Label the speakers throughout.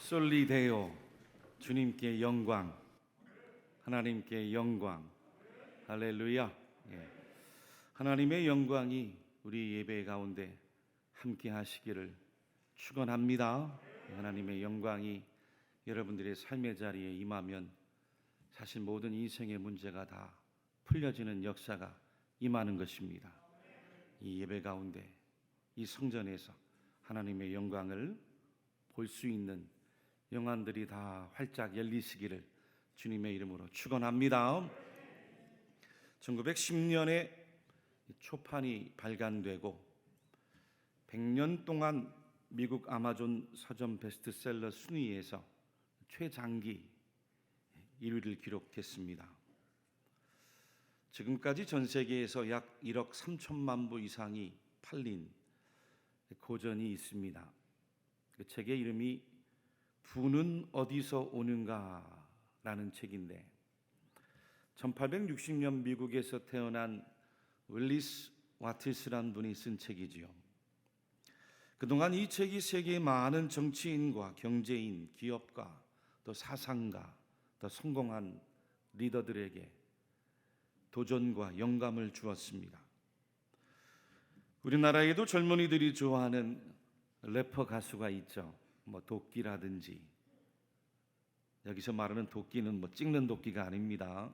Speaker 1: 솔리데오. 주님께 영광, 하나님께 영광. 할렐루야. 하나님의 영광이 우리 예배 가운데 함께 하시기를 축원합니다. 하나님의 영광이 여러분들의 삶의 자리에 임하면 사실 모든 인생의 문제가 다 풀려지는 역사가 임하는 것입니다. 이 예배 가운데, 이 성전에서 하나님의 영광을 볼 수 있는 영안들이 다 활짝 열리시기를 주님의 이름으로 축원합니다. 1910년에 초판이 발간되고 100년 동안 미국 아마존 서점 베스트셀러 순위에서 최장기 1위를 기록했습니다. 지금까지 전 세계에서 약 1억 3천만 부 이상이 팔린 고전이 있습니다. 그 책의 이름이 부는 어디서 오는가 라는 책인데 1860년 미국에서 태어난 윌리스 와티스라는 분이 쓴 책이지요. 그동안 이 책이 세계의 많은 정치인과 경제인, 기업가, 또 사상가, 또 성공한 리더들에게 도전과 영감을 주었습니다. 우리나라에도 젊은이들이 좋아하는 래퍼 가수가 있죠. 도끼라든지, 여기서 말하는 도끼는 찍는 도끼가 아닙니다.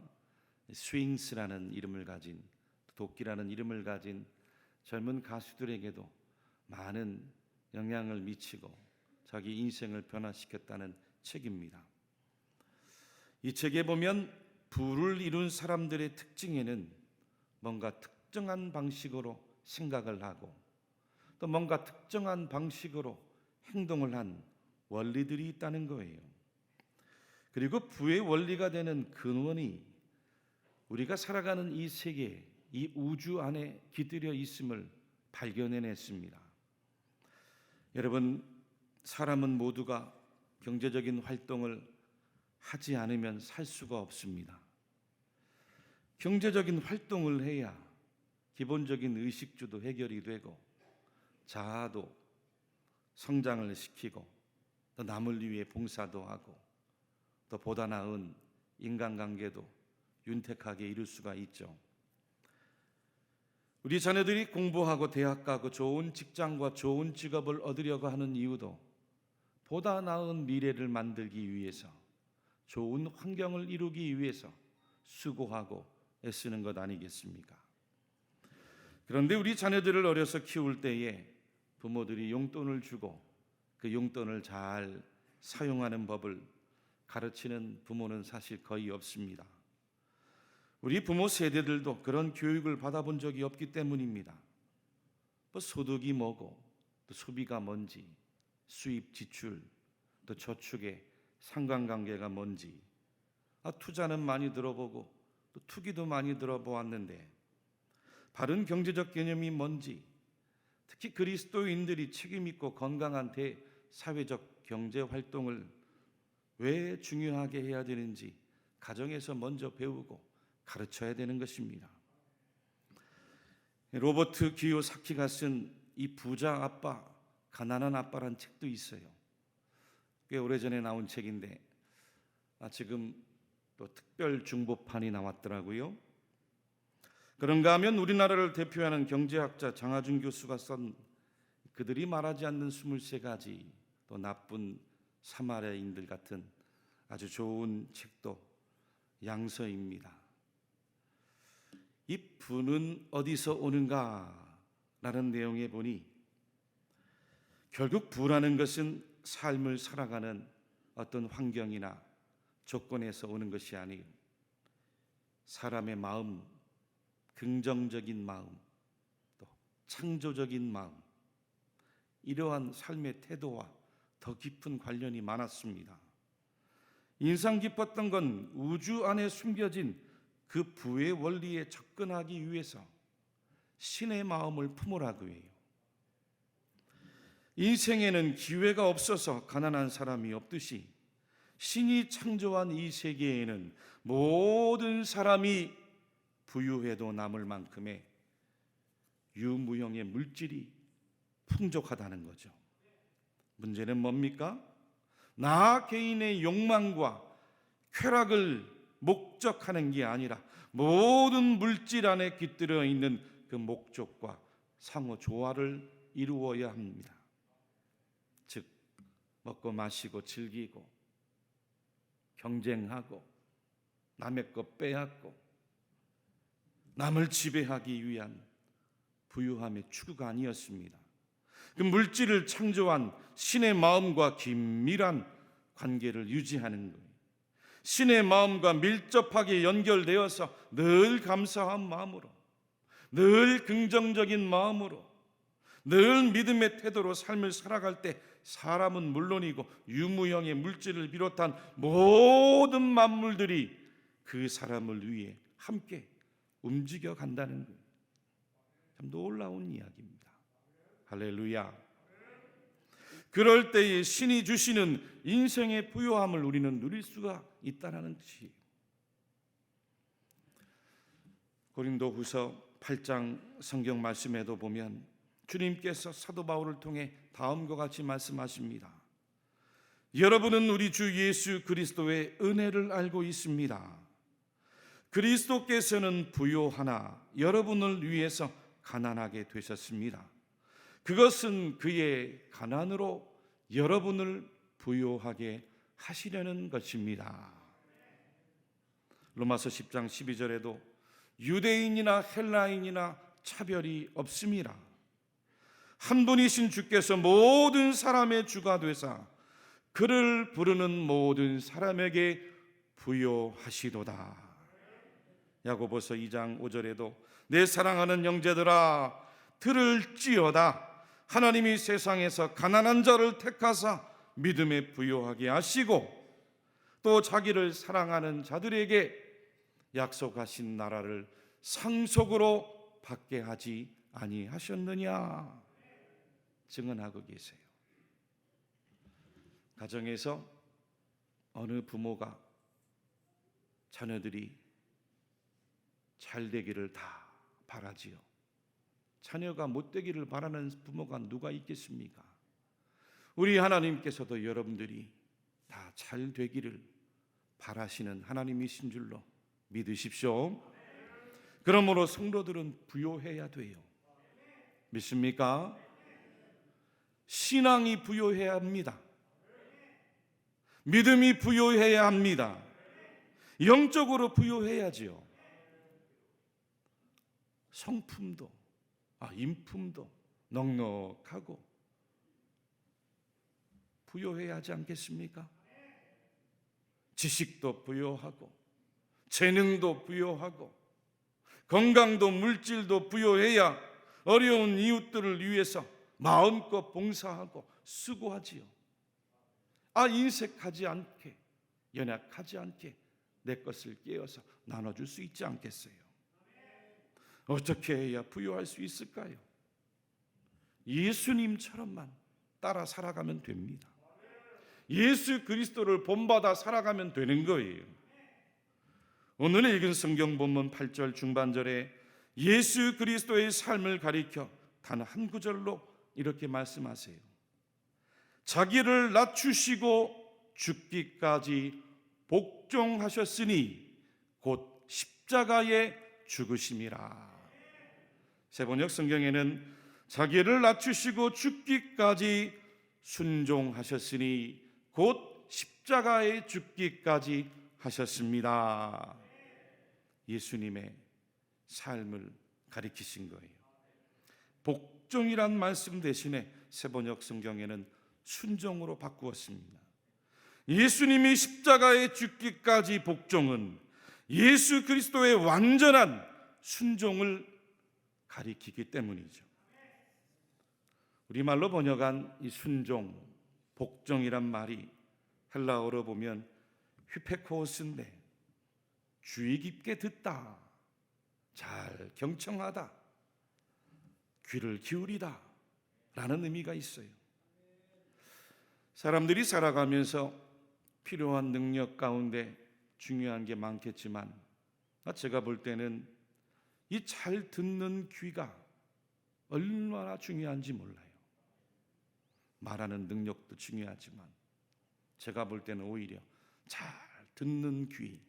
Speaker 1: 스윙스라는 이름을 가진, 도끼라는 이름을 가진 젊은 가수들에게도 많은 영향을 미치고 자기 인생을 변화시켰다는 책입니다. 이 책에 보면 부를 이룬 사람들의 특징에는 뭔가 특정한 방식으로 생각을 하고 또 뭔가 특정한 방식으로 행동을 한 원리들이 있다는 거예요. 그리고 부의 원리가 되는 근원이 우리가 살아가는 이 세계, 이 우주 안에 깃들여 있음을 발견해냈습니다. 여러분, 사람은 모두가 경제적인 활동을 하지 않으면 살 수가 없습니다. 경제적인 활동을 해야 기본적인 의식주도 해결이 되고 자아도 성장을 시키고 또 남을 위해 봉사도 하고 또 보다 나은 인간관계도 윤택하게 이룰 수가 있죠. 우리 자녀들이 공부하고 대학 가고 좋은 직장과 좋은 직업을 얻으려고 하는 이유도 보다 나은 미래를 만들기 위해서, 좋은 환경을 이루기 위해서 수고하고 애쓰는 것 아니겠습니까? 그런데 우리 자녀들을 어려서 키울 때에 부모들이 용돈을 주고 그 용돈을 잘 사용하는 법을 가르치는 부모는 사실 거의 없습니다. 우리 부모 세대들도 그런 교육을 받아본 적이 없기 때문입니다. 소득이 뭐고 또 소비가 뭔지, 수입, 지출, 또 저축의 상관관계가 뭔지, 투자는 많이 들어보고 또 투기도 많이 들어보았는데 바른 경제적 개념이 뭔지, 특히 그리스도인들이 책임있고 건강한 대사회적 경제 활동을 왜 중요하게 해야 되는지 가정에서 먼저 배우고 가르쳐야 되는 것입니다. 로버트 기요사키가 쓴 이 부자 아빠, 가난한 아빠란 책도 있어요. 꽤 오래전에 나온 책인데 지금 또 특별 중보판이 나왔더라고요. 그런가 하면 우리나라를 대표하는 경제학자 장하준 교수가 쓴 그들이 말하지 않는 23가지 또 나쁜 사마리아인들 같은 아주 좋은 책도 양서입니다. 이 부는 어디서 오는가 라는 내용에 보니 결국 부라는 것은 삶을 살아가는 어떤 환경이나 조건에서 오는 것이 아니에요. 사람의 마음, 긍정적인 마음, 또 창조적인 마음, 이러한 삶의 태도와 더 깊은 관련이 많았습니다. 인상 깊었던 건 우주 안에 숨겨진 그 부의 원리에 접근하기 위해서 신의 마음을 품으라고 해요. 인생에는 기회가 없어서 가난한 사람이 없듯이 신이 창조한 이 세계에는 모든 사람이 부유해도 남을 만큼의 유무형의 물질이 풍족하다는 거죠. 문제는 뭡니까? 나 개인의 욕망과 쾌락을 목적하는 게 아니라 모든 물질 안에 깃들어 있는 그 목적과 상호 조화를 이루어야 합니다. 즉 먹고 마시고 즐기고 경쟁하고 남의 것 빼앗고 남을 지배하기 위한 부유함의 추구가 아니었습니다. 그 물질을 창조한 신의 마음과 긴밀한 관계를 유지하는 거예요. 신의 마음과 밀접하게 연결되어서 늘 감사한 마음으로, 늘 긍정적인 마음으로, 늘 믿음의 태도로 삶을 살아갈 때 사람은 물론이고 유무형의 물질을 비롯한 모든 만물들이 그 사람을 위해 함께 움직여 간다는 거예요. 참 놀라운 이야기입니다. 할렐루야. 그럴 때에 신이 주시는 인생의 부요함을 우리는 누릴 수가 있다는 것이에요. 고린도후서 8장 성경 말씀에도 보면 주님께서 사도 바울을 통해 다음과 같이 말씀하십니다. 여러분은 우리 주 예수 그리스도의 은혜를 알고 있습니다. 그리스도께서는 부요하나 여러분을 위해서 가난하게 되셨습니다. 그것은 그의 가난으로 여러분을 부요하게 하시려는 것입니다. 로마서 10장 12절에도 유대인이나 헬라인이나 차별이 없습니다. 한 분이신 주께서 모든 사람의 주가 되사 그를 부르는 모든 사람에게 부요하시도다. 야고보서 2장 5절에도 내 사랑하는 형제들아 들을지어다. 하나님이 세상에서 가난한 자를 택하사 믿음에 부요하게 하시고 또 자기를 사랑하는 자들에게 약속하신 나라를 상속으로 받게 하지 아니하셨느냐. 증언하고 계세요. 가정에서 어느 부모가 자녀들이 잘 되기를 다 바라지요. 자녀가 못되기를 바라는 부모가 누가 있겠습니까? 우리 하나님께서도 여러분들이 다 잘 되기를 바라시는 하나님이신 줄로 믿으십시오. 그러므로 성도들은 부요해야 돼요. 믿습니까? 신앙이 부요해야 합니다. 믿음이 부요해야 합니다. 영적으로 부요해야지요. 성품도 인품도 넉넉하고 부요해야 하지 않겠습니까? 지식도 부요하고 재능도 부요하고 건강도 물질도 부요해야 어려운 이웃들을 위해서 마음껏 봉사하고 수고하지요. 인색하지 않게 연약하지 않게 내 것을 깨어서 나눠줄 수 있지 않겠어요? 어떻게 해야 부요할 수 있을까요? 예수님처럼만 따라 살아가면 됩니다. 예수 그리스도를 본받아 살아가면 되는 거예요. 오늘 읽은 성경 본문 8절 중반절에 예수 그리스도의 삶을 가리켜 단 한 구절로 이렇게 말씀하세요. 자기를 낮추시고 죽기까지 복종하셨으니 곧 십자가에 죽으심이라. 세번역 성경에는 자기를 낮추시고 죽기까지 순종하셨으니 곧 십자가에 죽기까지 하셨습니다. 예수님의 삶을 가리키신 거예요. 복종이란 말씀 대신에 세번역 성경에는 순종으로 바꾸었습니다. 예수님이 십자가에 죽기까지 복종은 예수 그리스도의 완전한 순종을 가리키기 때문이죠. 우리말로 번역한 이 순종, 복종이란 말이 헬라어로 보면 휘페코스인데 주의 깊게 듣다, 잘 경청하다, 귀를 기울이다 라는 의미가 있어요. 사람들이 살아가면서 필요한 능력 가운데 중요한 게 많겠지만 제가 볼 때는 이 잘 듣는 귀가 얼마나 중요한지 몰라요. 말하는 능력도 중요하지만 제가 볼 때는 오히려 잘 듣는 귀,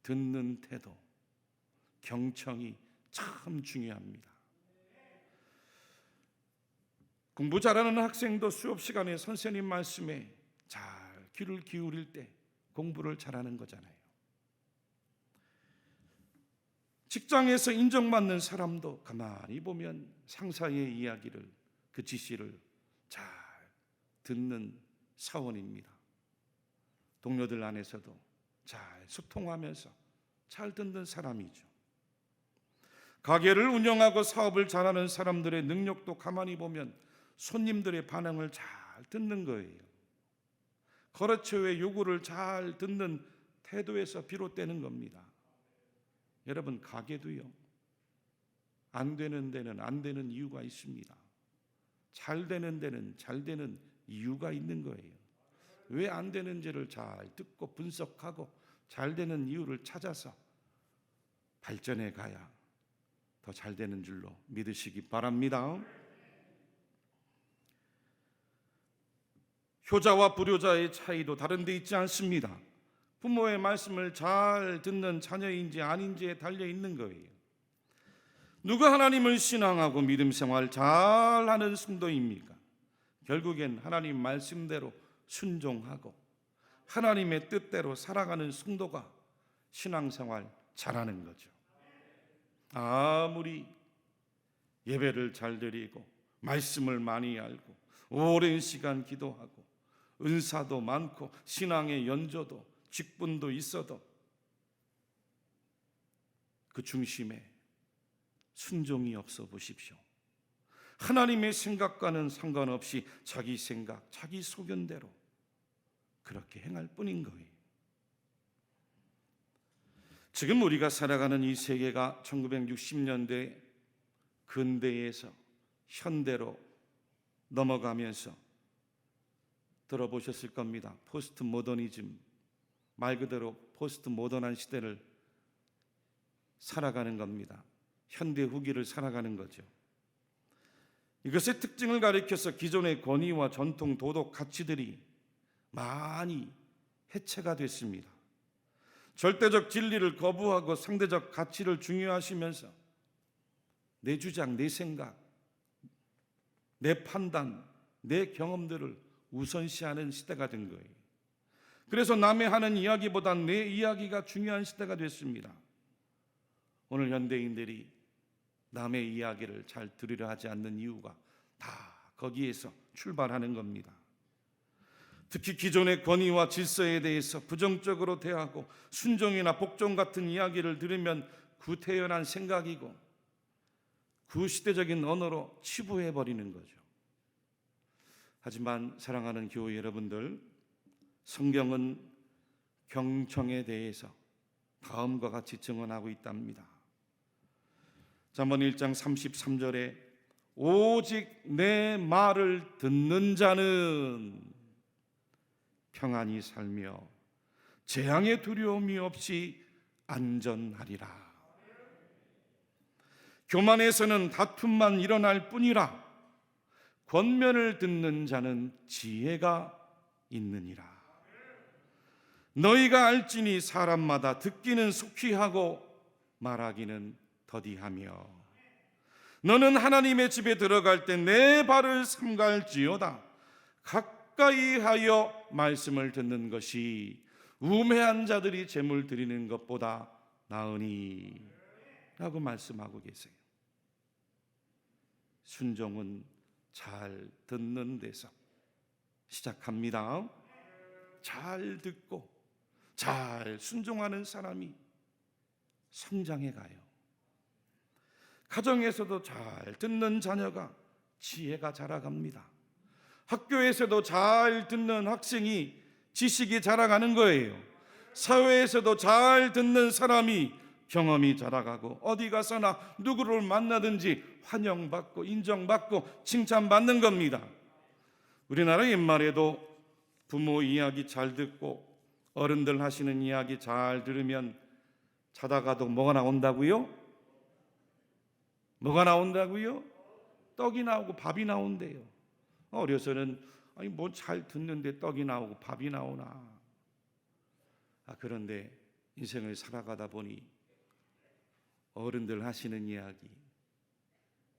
Speaker 1: 듣는 태도, 경청이 참 중요합니다. 공부 잘하는 학생도 수업 시간에 선생님 말씀에 잘 귀를 기울일 때 공부를 잘하는 거잖아요. 직장에서 인정받는 사람도 가만히 보면 상사의 이야기를, 그 지시를 잘 듣는 사원입니다. 동료들 안에서도 잘 소통하면서 잘 듣는 사람이죠. 가게를 운영하고 사업을 잘하는 사람들의 능력도 가만히 보면 손님들의 반응을 잘 듣는 거예요. 거래처의 요구를 잘 듣는 태도에서 비롯되는 겁니다. 여러분, 가게도요, 안 되는 데는 안 되는 이유가 있습니다. 잘 되는 데는 잘 되는 이유가 있는 거예요. 왜 안 되는지를 잘 듣고 분석하고 잘 되는 이유를 찾아서 발전해 가야 더 잘 되는 줄로 믿으시기 바랍니다. 효자와 불효자의 차이도 다른 데 있지 않습니다. 부모의 말씀을 잘 듣는 자녀인지 아닌지에 달려 있는 거예요. 누가 하나님을 신앙하고 믿음 생활 잘하는 성도입니까? 결국엔 하나님 말씀대로 순종하고 하나님의 뜻대로 살아가는 성도가 신앙생활 잘하는 거죠. 아무리 예배를 잘 드리고 말씀을 많이 알고 오랜 시간 기도하고 은사도 많고 신앙의 연조도 직분도 있어도 그 중심에 순종이 없어 보십시오. 하나님의 생각과는 상관없이 자기 생각, 자기 소견대로 그렇게 행할 뿐인 거예요. 지금 우리가 살아가는 이 세계가 1960년대 근대에서 현대로 넘어가면서 들어보셨을 겁니다. 포스트 모더니즘, 말 그대로 포스트 모던한 시대를 살아가는 겁니다. 현대 후기를 살아가는 거죠. 이것의 특징을 가리켜서 기존의 권위와 전통, 도덕, 가치들이 많이 해체가 됐습니다. 절대적 진리를 거부하고 상대적 가치를 중요하시면서 내 주장, 내 생각, 내 판단, 내 경험들을 우선시하는 시대가 된 거예요. 그래서 남의 하는 이야기보단 내 이야기가 중요한 시대가 됐습니다. 오늘 현대인들이 남의 이야기를 잘 들으려 하지 않는 이유가 다 거기에서 출발하는 겁니다. 특히 기존의 권위와 질서에 대해서 부정적으로 대하고 순종이나 복종 같은 이야기를 들으면 구태연한 생각이고 구시대적인 언어로 치부해버리는 거죠. 하지만 사랑하는 교회 여러분들, 성경은 경청에 대해서 다음과 같이 증언하고 있답니다. 잠언 1장 33절에 오직 내 말을 듣는 자는 평안히 살며 재앙의 두려움이 없이 안전하리라. 교만에서는 다툼만 일어날 뿐이라 권면을 듣는 자는 지혜가 있느니라. 너희가 알지니 사람마다 듣기는 속히 하고 말하기는 더디하며 너는 하나님의 집에 들어갈 때 내 발을 삼갈지어다. 가까이 하여 말씀을 듣는 것이 우매한 자들이 제물 드리는 것보다 나으니 라고 말씀하고 계세요. 순종은 잘 듣는 데서 시작합니다. 잘 듣고 잘 순종하는 사람이 성장해 가요. 가정에서도 잘 듣는 자녀가 지혜가 자라갑니다. 학교에서도 잘 듣는 학생이 지식이 자라가는 거예요. 사회에서도 잘 듣는 사람이 경험이 자라가고 어디 가서나 누구를 만나든지 환영받고 인정받고 칭찬받는 겁니다. 우리나라 옛말에도 부모 이야기 잘 듣고 어른들 하시는 이야기 잘 들으면 자다가도 뭐가 나온다고요? 뭐가 나온다고요? 떡이 나오고 밥이 나온대요. 어려서는 아니 뭐 잘 듣는데 떡이 나오고 밥이 나오나. 그런데 인생을 살아가다 보니 어른들 하시는 이야기,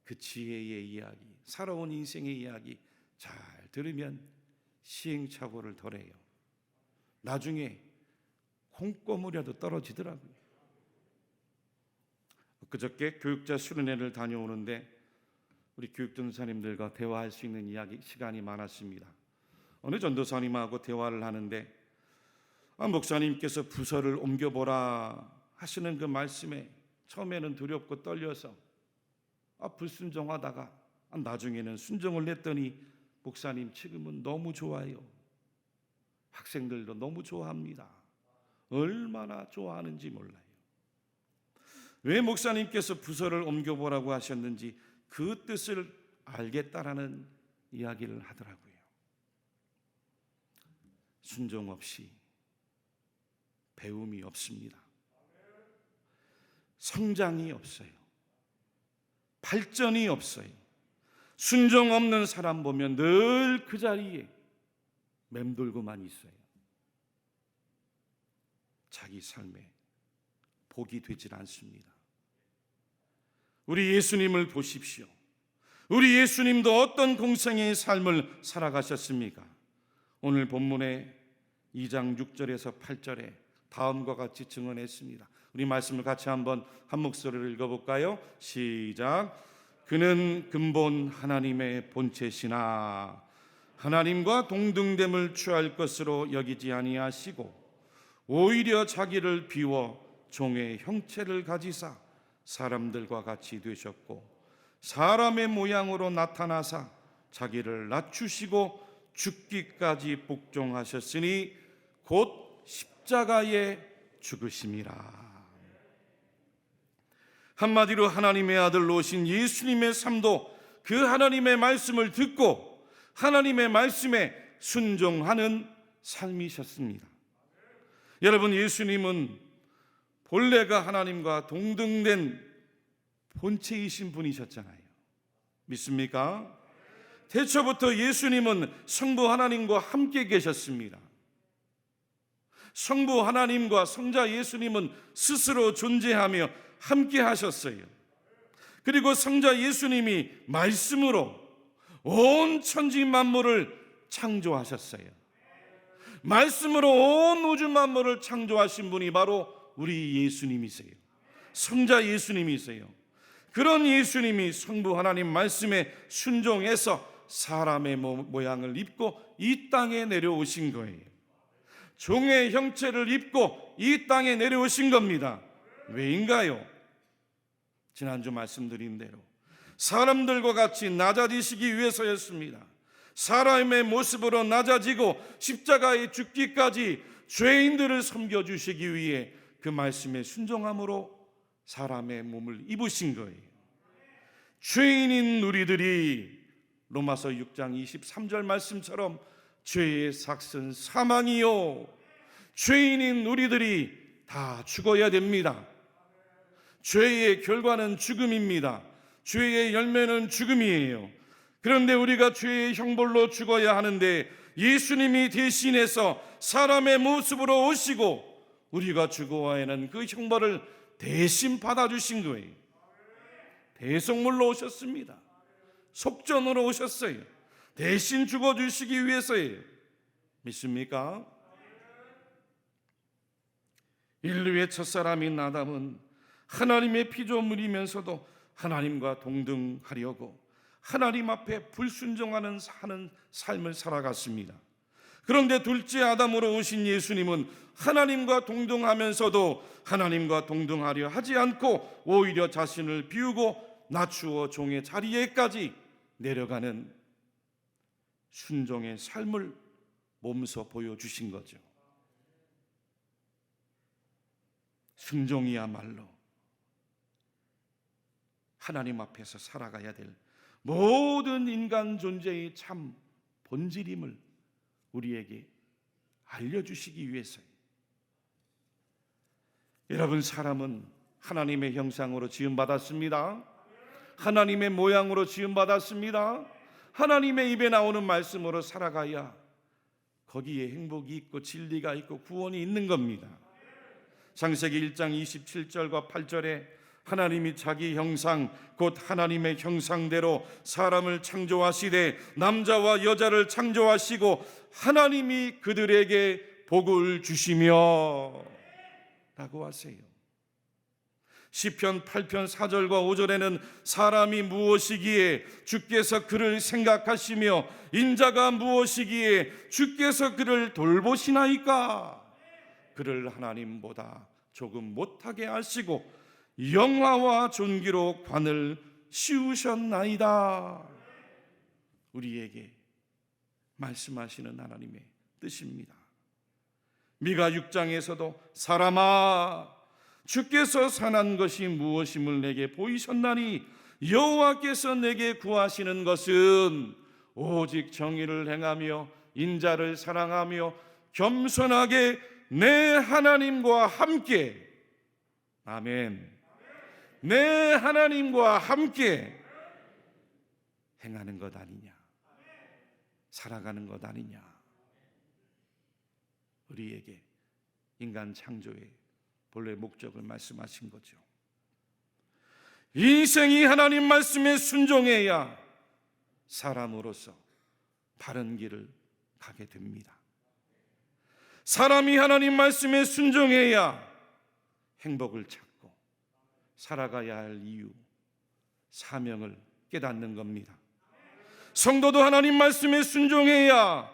Speaker 1: 그 지혜의 이야기, 살아온 인생의 이야기 잘 들으면 시행착오를 덜해요. 나중에 콩고물이라도 떨어지더라고요. 그저께 교육자 수련회를 다녀오는데 우리 교육전사님들과 대화할 수 있는 이야기 시간이 많았습니다. 어느 전도사님하고 대화를 하는데 목사님께서 부서를 옮겨보라 하시는 그 말씀에 처음에는 두렵고 떨려서 불순종하다가 나중에는 순종을 했더니 목사님 지금은 너무 좋아요. 학생들도 너무 좋아합니다. 얼마나 좋아하는지 몰라요. 왜 목사님께서 부서를 옮겨보라고 하셨는지 그 뜻을 알겠다라는 이야기를 하더라고요. 순종 없이 배움이 없습니다. 성장이 없어요. 발전이 없어요. 순종 없는 사람 보면 늘 그 자리에 맴돌고만 있어요. 자기 삶에 복이 되질 않습니다. 우리 예수님을 보십시오. 우리 예수님도 어떤 공생의 삶을 살아가셨습니까? 오늘 본문의 2장 6절에서 8절에 다음과 같이 증언했습니다. 우리 말씀을 같이 한번 한 목소리로 읽어볼까요? 시작. 그는 근본 하나님의 본체시나 하나님과 동등됨을 취할 것으로 여기지 아니하시고 오히려 자기를 비워 종의 형체를 가지사 사람들과 같이 되셨고 사람의 모양으로 나타나사 자기를 낮추시고 죽기까지 복종하셨으니 곧 십자가에 죽으심이라. 한마디로 하나님의 아들로 오신 예수님의 삶도 그 하나님의 말씀을 듣고 하나님의 말씀에 순종하는 삶이셨습니다. 여러분, 예수님은 본래가 하나님과 동등된 본체이신 분이셨잖아요. 믿습니까? 태초부터 예수님은 성부 하나님과 함께 계셨습니다. 성부 하나님과 성자 예수님은 스스로 존재하며 함께 하셨어요. 그리고 성자 예수님이 말씀으로 온 천지 만물을 창조하셨어요. 말씀으로 온 우주 만물을 창조하신 분이 바로 우리 예수님이세요. 성자 예수님이세요. 그런 예수님이 성부 하나님 말씀에 순종해서 사람의 모양을 입고 이 땅에 내려오신 거예요. 종의 형체를 입고 이 땅에 내려오신 겁니다. 왜인가요? 지난주 말씀드린 대로 사람들과 같이 낮아지시기 위해서였습니다. 사람의 모습으로 낮아지고 십자가에 죽기까지 죄인들을 섬겨주시기 위해 그 말씀에 순종함으로 사람의 몸을 입으신 거예요. 죄인인 우리들이 로마서 6장 23절 말씀처럼 죄의 삭은 사망이요, 죄인인 우리들이 다 죽어야 됩니다. 죄의 결과는 죽음입니다. 죄의 열매는 죽음이에요. 그런데 우리가 죄의 형벌로 죽어야 하는데 예수님이 대신해서 사람의 모습으로 오시고 우리가 죽어야 하는 그 형벌을 대신 받아주신 거예요. 대속물로 오셨습니다. 속전으로 오셨어요. 대신 죽어주시기 위해서예요. 믿습니까? 인류의 첫사람인 아담은 하나님의 피조물이면서도 하나님과 동등하려고 하나님 앞에 불순종하는 삶을 살아갔습니다. 그런데 둘째 아담으로 오신 예수님은 하나님과 동등하면서도 하나님과 동등하려 하지 않고 오히려 자신을 비우고 낮추어 종의 자리에까지 내려가는 순종의 삶을 몸소 보여주신 거죠. 순종이야말로 하나님 앞에서 살아가야 될 모든 인간 존재의 참 본질임을 우리에게 알려주시기 위해서요. 여러분, 사람은 하나님의 형상으로 지음받았습니다. 하나님의 모양으로 지음받았습니다. 하나님의 입에 나오는 말씀으로 살아가야 거기에 행복이 있고 진리가 있고 구원이 있는 겁니다. 창세기 1장 27절과 8절에 하나님이 자기 형상 곧 하나님의 형상대로 사람을 창조하시되 남자와 여자를 창조하시고 하나님이 그들에게 복을 주시며 라고 하세요. 시편 8편 4절과 5절에는 사람이 무엇이기에 주께서 그를 생각하시며 인자가 무엇이기에 주께서 그를 돌보시나이까. 그를 하나님보다 조금 못하게 하시고 영화와 존귀로 관을 씌우셨나이다. 우리에게 말씀하시는 하나님의 뜻입니다. 미가 6장에서도 사람아 주께서 선한 것이 무엇임을 내게 보이셨나니 여호와께서 내게 구하시는 것은 오직 정의를 행하며 인자를 사랑하며 겸손하게 내 하나님과 함께, 아멘, 내 하나님과 함께 행하는 것 아니냐, 살아가는 것 아니냐. 우리에게 인간 창조의 본래 목적을 말씀하신 거죠. 인생이 하나님 말씀에 순종해야 사람으로서 바른 길을 가게 됩니다. 사람이 하나님 말씀에 순종해야 행복을 찾고 살아가야 할 이유, 사명을 깨닫는 겁니다. 성도도 하나님 말씀에 순종해야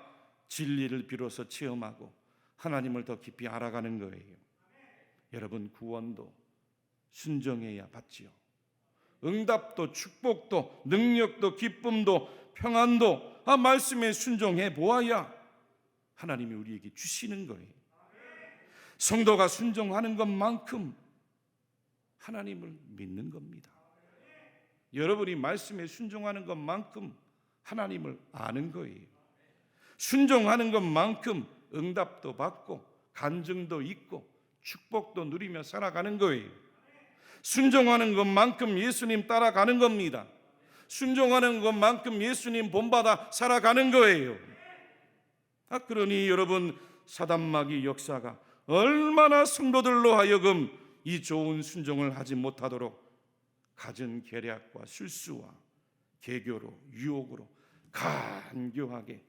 Speaker 1: 진리를 비로소 체험하고 하나님을 더 깊이 알아가는 거예요. 여러분, 구원도 순종해야 받지요. 응답도 축복도 능력도 기쁨도 평안도 말씀에 순종해 보아야 하나님이 우리에게 주시는 거예요. 성도가 순종하는 것만큼 하나님을 믿는 겁니다. 여러분이 말씀에 순종하는 것만큼 하나님을 아는 거예요. 순종하는 것만큼 응답도 받고 간증도 있고 축복도 누리며 살아가는 거예요. 순종하는 것만큼 예수님 따라가는 겁니다. 순종하는 것만큼 예수님 본받아 살아가는 거예요. 그러니 여러분, 사단마귀 역사가 얼마나 성도들로 하여금 이 좋은 순종을 하지 못하도록 갖은 계략과 실수와 계교로 유혹으로 간교하게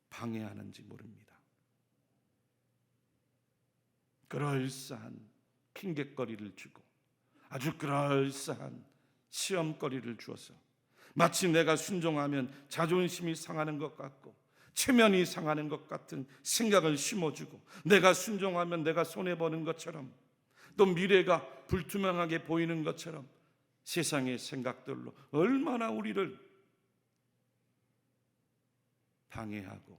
Speaker 1: 방해하는지 모릅니다. 그럴싸한 핑곗거리를 주고 아주 그럴싸한 시험거리를 주어서 마치 내가 순종하면 자존심이 상하는 것 같고 체면이 상하는 것 같은 생각을 심어주고 내가 순종하면 내가 손해보는 것처럼 또 미래가 불투명하게 보이는 것처럼 세상의 생각들로 얼마나 우리를 방해하고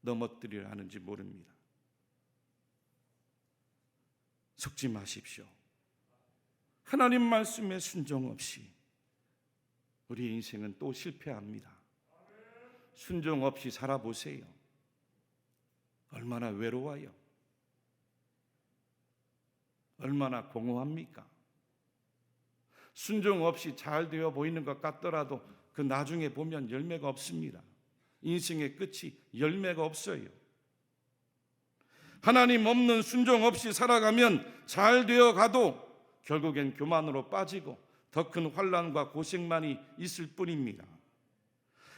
Speaker 1: 넘어뜨리려 하는지 모릅니다. 속지 마십시오. 하나님 말씀에 순종 없이 우리 인생은 또 실패합니다. 순종 없이 살아보세요. 얼마나 외로워요. 얼마나 공허합니까? 순종 없이 잘 되어 보이는 것 같더라도 그 나중에 보면 열매가 없습니다. 인생의 끝이 열매가 없어요. 하나님 없는 순종 없이 살아가면 잘 되어 가도 결국엔 교만으로 빠지고 더 큰 환난과 고생만이 있을 뿐입니다.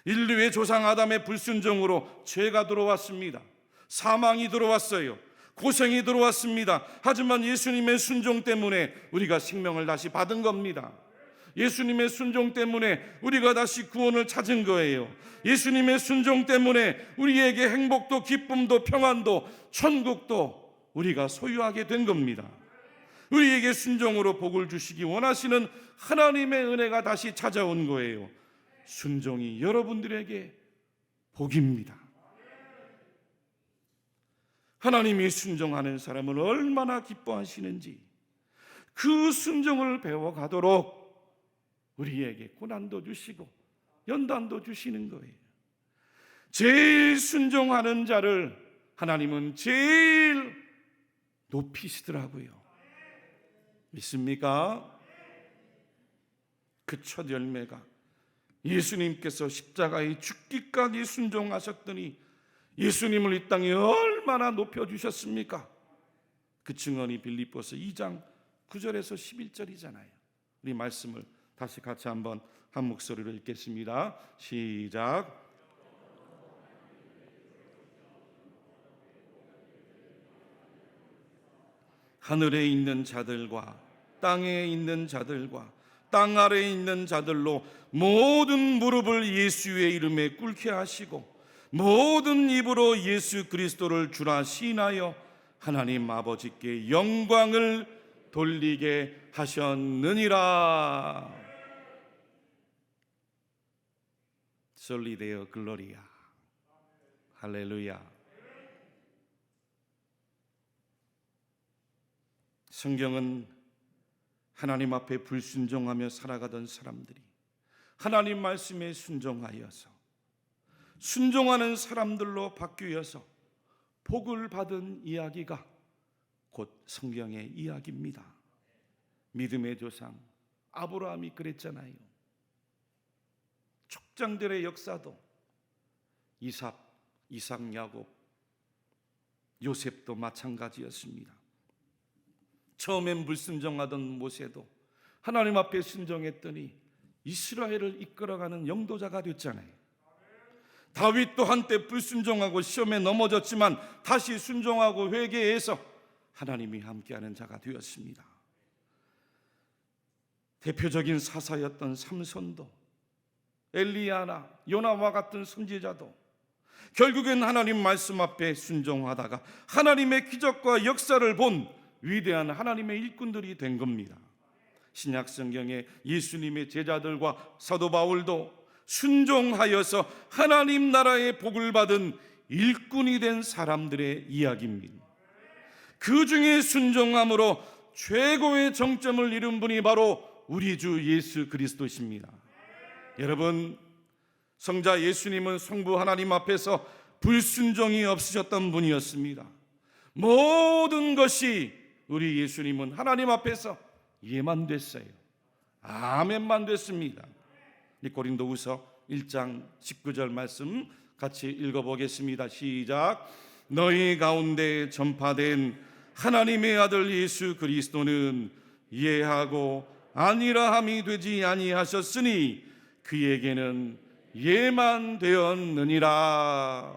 Speaker 1: 인류의 조상 아담의 불순종으로 죄가 들어왔습니다. 사망이 들어왔어요. 고생이 들어왔습니다. 하지만 예수님의 순종 때문에 우리가 생명을 다시 받은 겁니다. 예수님의 순종 때문에 우리가 다시 구원을 찾은 거예요. 예수님의 순종 때문에 우리에게 행복도 기쁨도 평안도 천국도 우리가 소유하게 된 겁니다. 우리에게 순종으로 복을 주시기 원하시는 하나님의 은혜가 다시 찾아온 거예요. 순종이 여러분들에게 복입니다. 하나님이 순종하는 사람을 얼마나 기뻐하시는지 그 순종을 배워가도록 우리에게 고난도 주시고 연단도 주시는 거예요. 제일 순종하는 자를 하나님은 제일 높이시더라고요. 믿습니까? 그 첫 열매가 예수님께서 십자가에 죽기까지 순종하셨더니 예수님을 이 땅에 얼마나 높여주셨습니까? 그 증언이 빌립보서 2장 9절에서 11절이잖아요. 우리 말씀을 다시 같이 한번 한 목소리로 읽겠습니다. 시작. 하늘에 있는 자들과 땅에 있는 자들과 땅 아래에 있는 자들로 모든 무릎을 예수의 이름에 꿇게 하시고 모든 입으로 예수 그리스도를 주라 시인하여 하나님 아버지께 영광을 돌리게 하셨느니라. 솔리 데오 글로리아. 할렐루야. 성경은 하나님 앞에 불순종하며 살아가던 사람들이 하나님 말씀에 순종하여서 순종하는 사람들로 바뀌어서 복을 받은 이야기가 곧 성경의 이야기입니다. 믿음의 조상 아브라함이 그랬잖아요. 족장들의 역사도 이삭, 야곱, 요셉도 마찬가지였습니다. 처음엔 불순종하던 모세도 하나님 앞에 순종했더니 이스라엘을 이끌어가는 영도자가 됐잖아요. 다윗도 한때 불순종하고 시험에 넘어졌지만 다시 순종하고 회개해서 하나님이 함께하는 자가 되었습니다. 대표적인 사사였던 삼손도 엘리야나 요나와 같은 선지자도 결국엔 하나님 말씀 앞에 순종하다가 하나님의 기적과 역사를 본 위대한 하나님의 일꾼들이 된 겁니다. 신약 성경에 예수님의 제자들과 사도 바울도 순종하여서 하나님 나라의 복을 받은 일꾼이 된 사람들의 이야기입니다. 그 중에 순종함으로 최고의 정점을 이룬 분이 바로 우리 주 예수 그리스도십니다. 여러분, 성자 예수님은 성부 하나님 앞에서 불순종이 없으셨던 분이었습니다. 모든 것이 우리 예수님은 하나님 앞에서 예만 됐어요. 아멘만 됐습니다. 고린도후서 1장 19절 말씀 같이 읽어보겠습니다. 시작. 너희 가운데 전파된 하나님의 아들 예수 그리스도는 예하고 아니라함이 되지 아니하셨으니 그에게는 예만 되었느니라.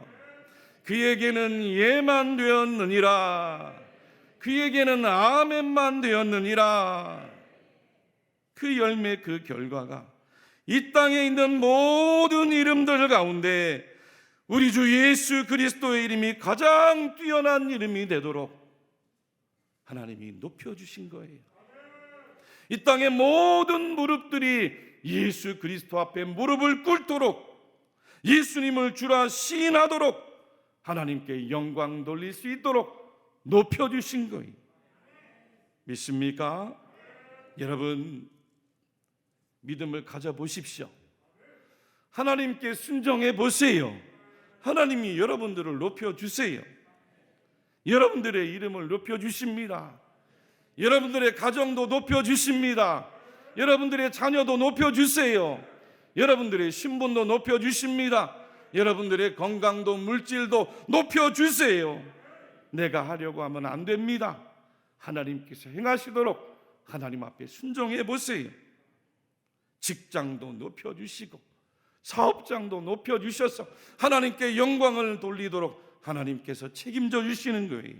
Speaker 1: 그에게는 예만 되었느니라. 그에게는 아멘만 되었느니라. 그 열매, 그 결과가 이 땅에 있는 모든 이름들 가운데 우리 주 예수 그리스도의 이름이 가장 뛰어난 이름이 되도록 하나님이 높여주신 거예요. 이 땅의 모든 무릎들이 예수 그리스도 앞에 무릎을 꿇도록, 예수님을 주라 시인하도록, 하나님께 영광 돌릴 수 있도록 높여주신 거예요. 믿습니까? 여러분, 믿음을 가져보십시오. 하나님께 순종해 보세요. 하나님이 여러분들을 높여주세요. 여러분들의 이름을 높여주십니다. 여러분들의 가정도 높여주십니다. 여러분들의 자녀도 높여주세요. 여러분들의 신분도 높여주십니다. 여러분들의 건강도 물질도 높여주세요. 내가 하려고 하면 안 됩니다. 하나님께서 행하시도록 하나님 앞에 순종해 보세요. 직장도 높여주시고 사업장도 높여주셔서 하나님께 영광을 돌리도록 하나님께서 책임져 주시는 거예요.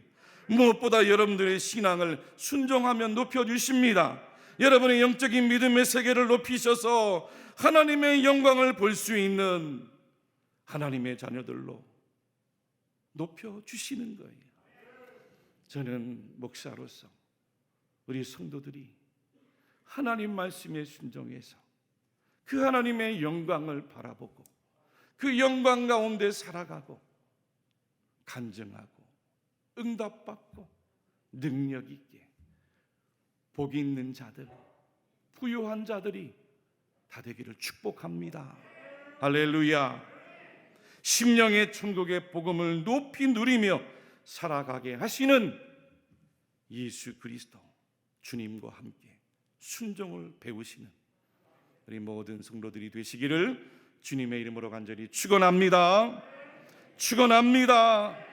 Speaker 1: 무엇보다 여러분들의 신앙을 순종하면 높여주십니다. 여러분의 영적인 믿음의 세계를 높이셔서 하나님의 영광을 볼 수 있는 하나님의 자녀들로 높여주시는 거예요. 저는 목사로서 우리 성도들이 하나님 말씀에 순종해서 그 하나님의 영광을 바라보고 그 영광 가운데 살아가고 간증하고 응답받고 능력 있게 복 있는 자들, 부유한 자들이 다 되기를 축복합니다. 할렐루야. 심령의 천국의 복음을 높이 누리며 살아가게 하시는 예수 그리스도 주님과 함께 순종을 배우시는 우리 모든 성도들이 되시기를 주님의 이름으로 간절히 축원합니다. 축원합니다.